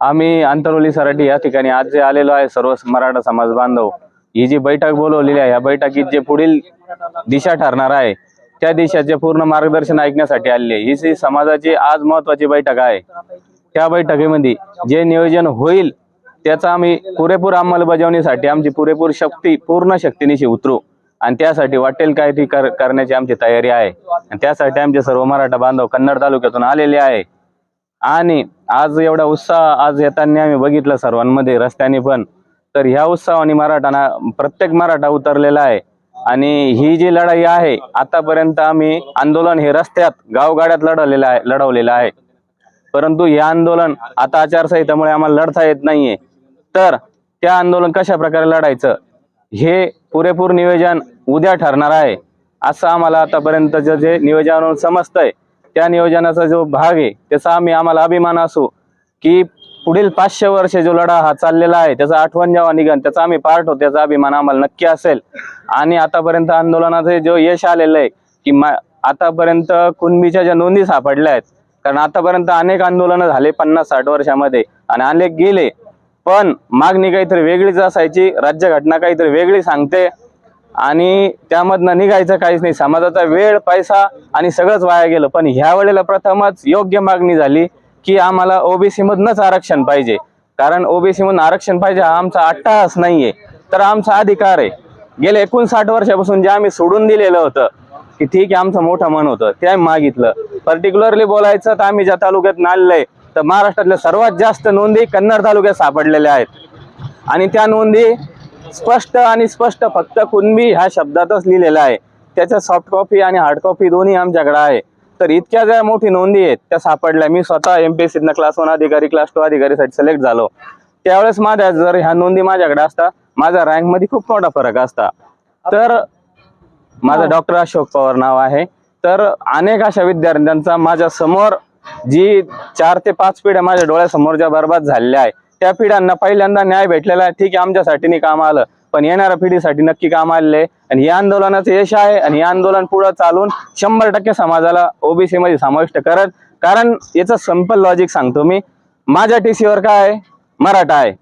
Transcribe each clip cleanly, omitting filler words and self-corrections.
आम्ही अंतरवली सराटी या ठिकाणी आज जे आलेलो आहे सर्व मराठा समाज बांधव, ही जी बैठक बोलवलेली आहे या बैठकीत जे पुढील दिशा ठरणार आहे त्या दिशाचे पूर्ण मार्गदर्शन ऐकण्यासाठी आलेले ही जी समाजाची आज महत्त्वाची बैठक आहे। त्या बैठकीमध्ये जे नियोजन होईल त्याचा आम्ही पुरेपूर अंमलबजावणीसाठी आमची पुरेपूर पूर्ण शक्तीनिशी उतरू आणि त्यासाठी वाटेल काय ती करण्याची आमची तयारी आहे। आणि त्यासाठी आमचे सर्व मराठा बांधव कन्नड तालुक्यातून आलेले आहे। आणि आज एवढा उत्साह आज येताना आम्ही बघितलं सर्वांमध्ये रस्त्याने पण, तर ह्या उत्साहाने प्रत्येक मराठा उतरलेला आहे। आणि ही जी लढाई आहे आतापर्यंत आम्ही आंदोलन हे रस्त्यात गावगाड्यात लढवलेलं आहे, परंतु हे आंदोलन आता आचारसंहितेमुळे आम्हाला लढता येत नाहीये। तर त्या आंदोलन कशा प्रकारे लढायचं हे पुरेपूर नियोजन उद्या ठरणार आहे असं आम्हाला आतापर्यंत जे नियोजनावरून समजतंय। त्या नियोजनाचा जो भाग आहे त्याचा आम्हाला अभिमान असो की पुढील 500 वर्ष जो लढा हा चाललेला आहे त्याचा आठवण जेव्हा निघन त्याचा आम्ही पार्ट होतो, त्याचा अभिमान आम्हाला नक्की असेल। आणि आतापर्यंत आंदोलनाचे जो यश आलेलं आहे की आतापर्यंत कुणबीच्या ज्या नोंदी सापडल्या आहेत, कारण आतापर्यंत अनेक आंदोलनं झाले 50-60 वर्षामध्ये आणि अनेक गेले, पण मागणी काहीतरी वेगळीच असायची, राज्यघटना काहीतरी वेगळी सांगते आणि त्यामधनं निघायचं काहीच नाही। समाजाचा वेळ पैसा आणि सगळंच वाया गेलं। पण ह्या वेळेला प्रथमच योग्य मागणी झाली की आम्हाला ओबीसी मधनच आरक्षण पाहिजे, कारण ओबीसी मधून आरक्षण पाहिजे हा आमचा अट्टहास नाहीये, तर आमचा अधिकार आहे। गेले 59 वर्षापासून जे आम्ही सोडून दिलेलं होतं की ठीक आहे आमचं मोठं मन होतं ते आम्ही मागितलं। पर्टिक्युलरली बोलायचं तर आम्ही ज्या तालुक्यात नाललंय तर महाराष्ट्रातल्या सर्वात जास्त नोंदी कन्नड तालुक्यात सापडलेल्या आहेत आणि त्या नोंदी स्पष्ट फक्त कुणबी ह्या शब्दातच लिहिलेलं आहे। त्याच्या सॉफ्ट कॉपी आणि हार्ड कॉपी दोन्ही आमच्याकडे आहे। तर इतक्या ज्या मोठी नोंदी आहेत त्या सापडल्या। मी स्वतः एमपीएससीतनं क्लास 1 अधिकारी क्लास 2 अधिकारीसाठी सिलेक्ट झालो, त्यावेळेस माझ्या जर ह्या नोंदी माझ्याकडे असता माझा रँक मध्ये खूप मोठा फरक असता। तर माझं डॉक्टर अशोक पवार नाव आहे। तर अनेक अशा विद्यार्थ्यांचा माझ्या समोर जी 4 ते 5 पिढ्या माझ्या डोळ्यासमोर ज्या बर्बाद झालेल्या आहे त्या पिढ्यांना पहिल्यांदा न्याय भेटलेला आहे। ठीक आहे आमच्यासाठी नाही काम आलं पण येणाऱ्या पिढीसाठी नक्की काम आलेले आणि हे आंदोलनाचं यश आहे आणि हे आंदोलन पुढे चालून 100% समाजाला ओबीसी मध्ये समाविष्ट करत। कारण याचं सिंपल लॉजिक सांगतो मी, माझ्या टीसीवर काय आहे मराठा आहे,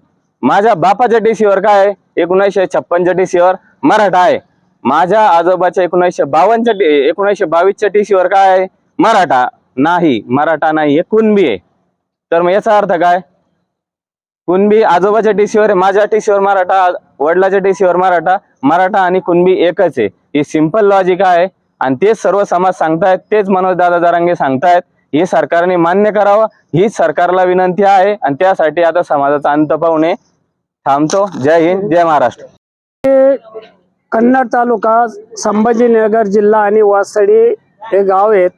माझ्या बापाच्या टीसीवर काय आहे 1956च्या टीसीवर मराठा आहे, माझ्या आजोबाच्या 1922च्या टीसीवर काय आहे मराठा नाही हे कुणबी आहे। तर मग याचा अर्थ काय, कुणबी आजोबाच्या टीसीवर आहे, माझ्या टीसीवर मराठा, वडिलाच्या टीसीवर मराठा आणि कुणबी एकच आहे। हे सिंपल लॉजिक आहे आणि तेच सर्व समाज सांगतायत, तेच मनोज दादा जरांगे सांगतायत। हे सरकारने मान्य करावं हीच सरकारला विनंती आहे आणि त्यासाठी आता समाजाचा अंत पाहुणे थांबतो। जय हिंद, जय महाराष्ट्र। कन्नड तालुका, संभाजीनगर जिल्हा आणि वासडी हे गाव आहेत।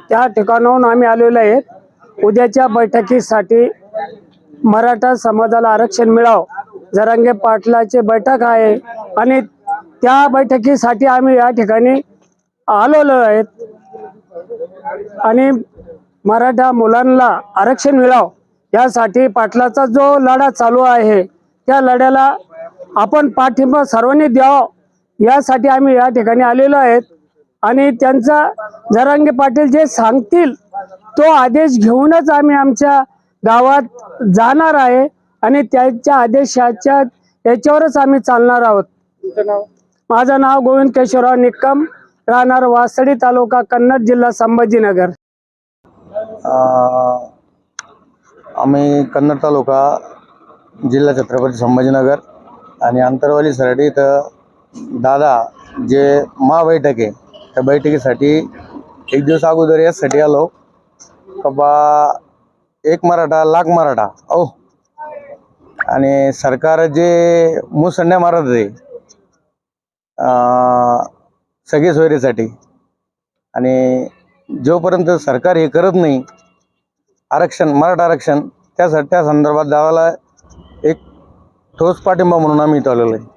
त्या ठिकाणाहून आम्ही आलेलो आहेत उद्याच्या बैठकीसाठी। मराठा समाजाला आरक्षण मिळावं, जरांगे पाटलाची बैठक आहे आणि त्या बैठकीसाठी आम्ही या ठिकाणी आलेलो आहेत। आणि मराठा मुलांना आरक्षण मिळावं यासाठी पाटलाचा जो लढा चालू आहे त्या लढ्याला आपण पाठिंबा सर्वांनी द्यावा यासाठी आम्ही या ठिकाणी आलेलो आहेत। आणि त्यांचा जरांगे पाटील जे सांगतील तो आदेश घेऊनच आम्ही आमच्या गावात जाणार आहे आणि त्यांच्या आदेशाच्या याच्यावरच आम्ही चालणार आहोत। माझं नाव गोविंद केशवराव निकम, राहणार वासडी तालुका, कन्नड जिल्हा, संभाजीनगर। आम्ही कन्नड तालुका, जिल्हा छत्रपती संभाजीनगर आणि अंतरवाली सराटी इथं दादा जे महाबैठक आहे त्या बैठकीसाठी एक दिवस अगोदर यासाठी आलो का बा एक मराठा लाख मराठा आणि सरकार जे मुसंड्या मारत आहे सगळे सोयरीसाठी. आणि जोपर्यंत सरकार हे करत नाही आरक्षण, मराठा आरक्षण, त्या संदर्भात दावाला एक ठोस पाठिंबा म्हणून आम्ही इथं आलेलो आहे.